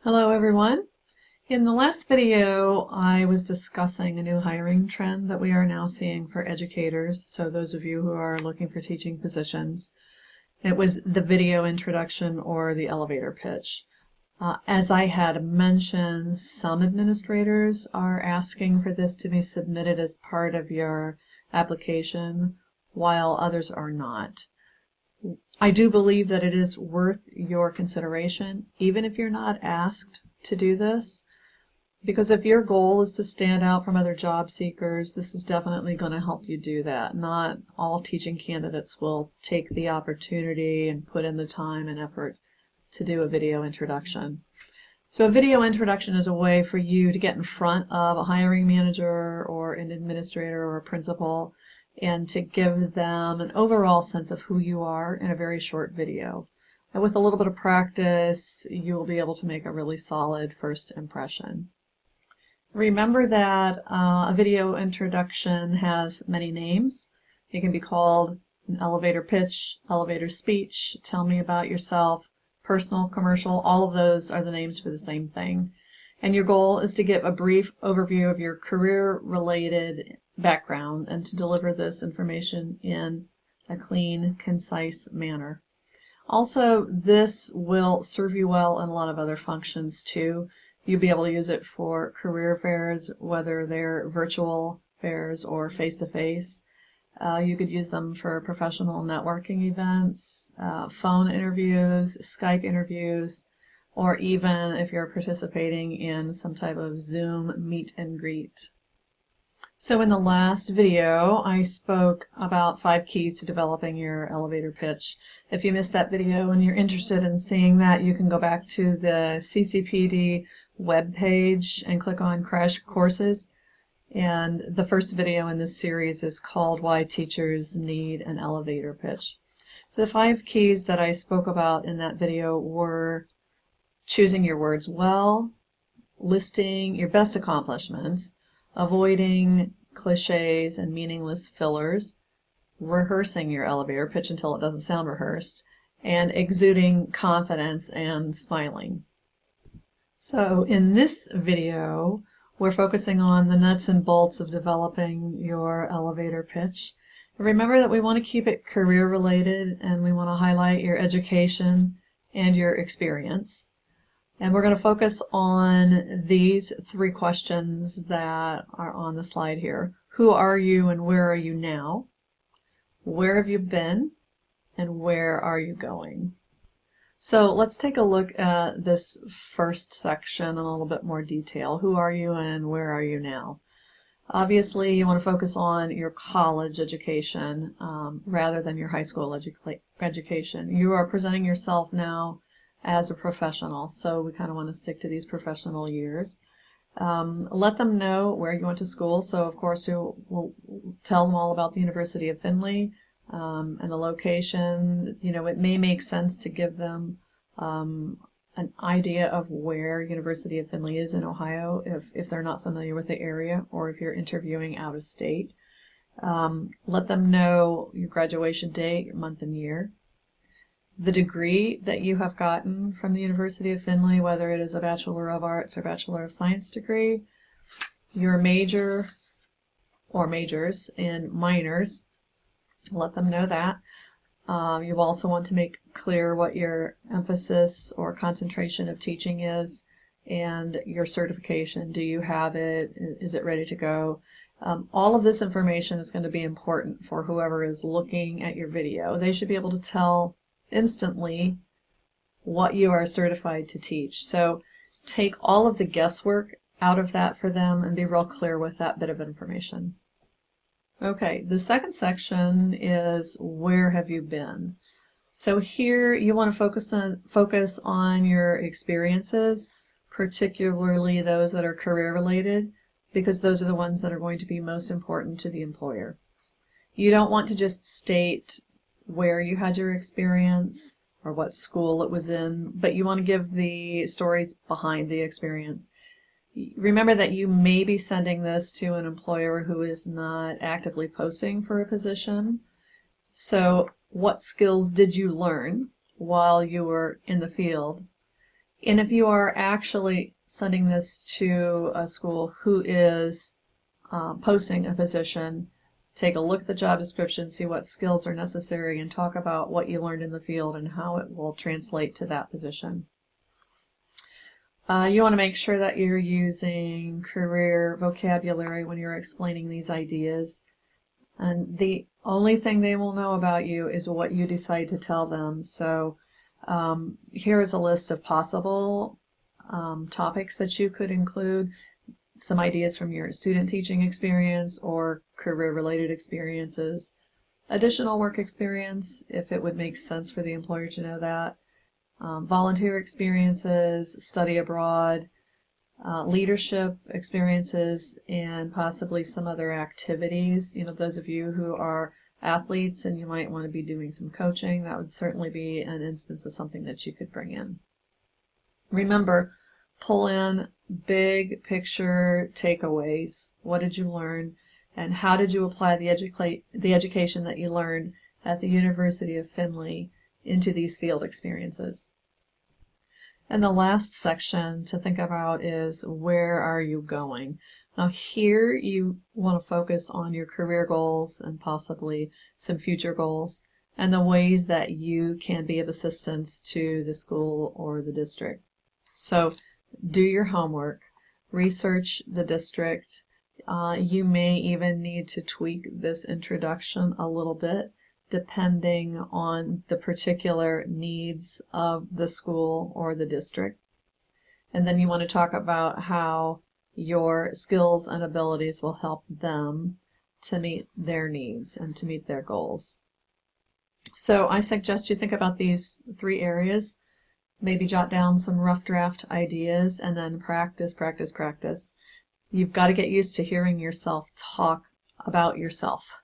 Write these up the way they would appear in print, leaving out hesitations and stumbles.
Hello everyone. In the last video I was discussing a new hiring trend that we are now seeing for educators, so those of you who are looking for teaching positions. It was the video introduction or the elevator pitch. As I had mentioned, some administrators are asking for this to be submitted as part of your application, while others are not. I do believe that it is worth your consideration, even if you're not asked to do this, because if your goal is to stand out from other job seekers, this is definitely going to help you do that. Not all teaching candidates will take the opportunity and put in the time and effort to do a video introduction. So a video introduction is a way for you to get in front of a hiring manager or an administrator or a principal and to give them an overall sense of who you are in a very short video. And with a little bit of practice, you will be able to make a really solid first impression. Remember that a video introduction has many names. It can be called an elevator pitch, elevator speech, tell me about yourself, personal, commercial, all of those are the names for the same thing. And your goal is to give a brief overview of your career-related background and to deliver this information in a clean, concise manner. Also, this will serve you well in a lot of other functions too. You'll be able to use it for career fairs, whether they're virtual fairs or face-to-face. You could use them for professional networking events, phone interviews, Skype interviews, or even if you're participating in some type of Zoom meet and greet. So in the last video, I spoke about 5 keys to developing your elevator pitch. If you missed that video and you're interested in seeing that, you can go back to the CCPD webpage and click on Crash Courses. And the first video in this series is called Why Teachers Need an Elevator Pitch. So the 5 keys that I spoke about in that video were choosing your words well, listing your best accomplishments, avoiding cliches and meaningless fillers, rehearsing your elevator pitch until it doesn't sound rehearsed, and exuding confidence and smiling. So in this video, we're focusing on the nuts and bolts of developing your elevator pitch. Remember that we want to keep it career related and we want to highlight your education and your experience. And we're going to focus on these 3 questions that are on the slide here. Who are you and where are you now? Where have you been? And where are you going? So let's take a look at this first section in a little bit more detail. Who are you and where are you now? Obviously, you want to focus on your college education rather than your high school education. You are presenting yourself now as a professional, so we kind of want to stick to these professional years. Let them know where you went to school, so of course you will tell them all about the University of Findlay and the location. You know, it may make sense to give them an idea of where University of Findlay is in Ohio if they're not familiar with the area or if you're interviewing out of state. Let them know your graduation date, your month and year. The degree that you have gotten from the University of Findlay, whether it is a Bachelor of Arts or Bachelor of Science degree, your major or majors and minors, let them know that. You also want to make clear what your emphasis or concentration of teaching is and your certification. Do you have it? Is it ready to go? All of this information is going to be important for whoever is looking at your video. They should be able to tell instantly what you are certified to teach. So take all of the guesswork out of that for them and be real clear with that bit of information. Okay, the second section is where have you been? So here you want to focus on your experiences, particularly those that are career related, because those are the ones that are going to be most important to the employer. You don't want to just state where you had your experience or what school it was in, but you want to give the stories behind the experience. Remember that you may be sending this to an employer who is not actively posting for a position. So what skills did you learn while you were in the field? And if you are actually sending this to a school who is posting a position, take a look at the job description, see what skills are necessary, and talk about what you learned in the field and how it will translate to that position. You want to make sure that you're using career vocabulary when you're explaining these ideas. And the only thing they will know about you is what you decide to tell them. So here is a list of possible topics that you could include, some ideas from your student teaching experience or career-related experiences, additional work experience, if it would make sense for the employer to know that, volunteer experiences, study abroad, leadership experiences, and possibly some other activities. You know, those of you who are athletes and you might want to be doing some coaching, that would certainly be an instance of something that you could bring in. Remember, pull in big picture takeaways. What did you learn, and how did you apply the education that you learned at the University of Findlay into these field experiences? And the last section to think about is, where are you going? Now here you want to focus on your career goals and possibly some future goals and the ways that you can be of assistance to the school or the district. So do your homework, research the district. You may even need to tweak this introduction a little bit depending on the particular needs of the school or the district. And then you want to talk about how your skills and abilities will help them to meet their needs and to meet their goals. So I suggest you think about these 3 areas, maybe jot down some rough draft ideas, and then practice, practice, practice. You've got to get used to hearing yourself talk about yourself.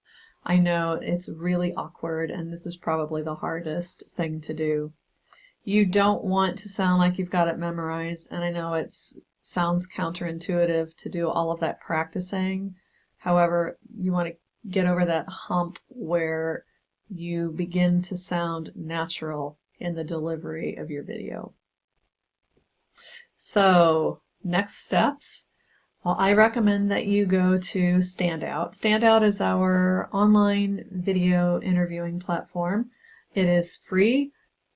I know it's really awkward, and this is probably the hardest thing to do. You don't want to sound like you've got it memorized, and I know it sounds counterintuitive to do all of that practicing. However, you want to get over that hump where you begin to sound natural in the delivery of your video. So, next steps. Well, I recommend that you go to Standout. Standout is our online video interviewing platform. It is free,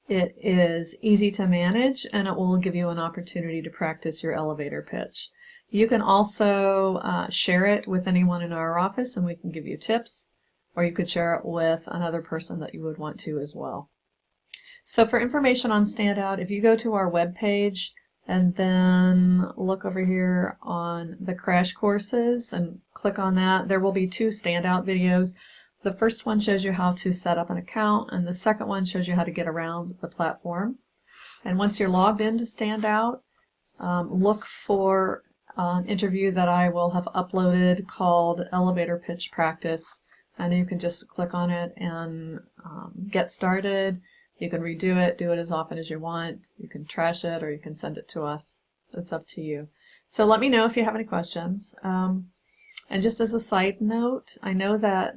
it is easy to manage, and it will give you an opportunity to practice your elevator pitch. You can also share it with anyone in our office and we can give you tips, or you could share it with another person that you would want to as well. So for information on Standout, if you go to our webpage and then look over here on the crash courses and click on that, there will be 2 Standout videos. The first one shows you how to set up an account, and the second one shows you how to get around the platform. And once you're logged into Standout, look for an interview that I will have uploaded called Elevator Pitch Practice, and you can just click on it and get started. You can redo it, do it as often as you want. You can trash it or you can send it to us. It's up to you. So let me know if you have any questions. And just as a side note, I know that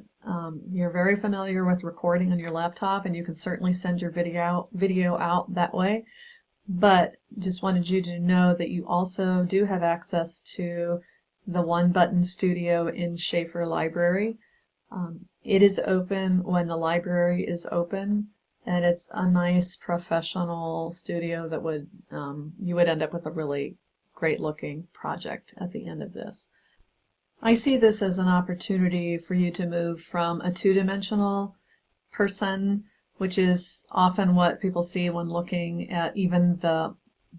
you're very familiar with recording on your laptop, and you can certainly send your video out that way. But just wanted you to know that you also do have access to the One Button Studio in Schaefer Library. It is open when the library is open, and it's a nice professional studio that would you would end up with a really great looking project at the end of this. I see this as an opportunity for you to move from a 2-dimensional person, which is often what people see when looking at even the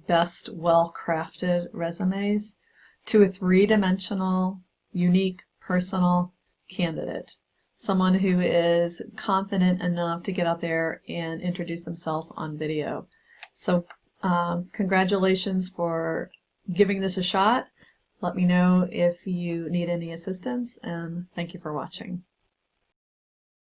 best well-crafted resumes, to a 3-dimensional, unique, personal candidate. Someone who is confident enough to get out there and introduce themselves on video. So congratulations for giving this a shot. Let me know if you need any assistance, and thank you for watching.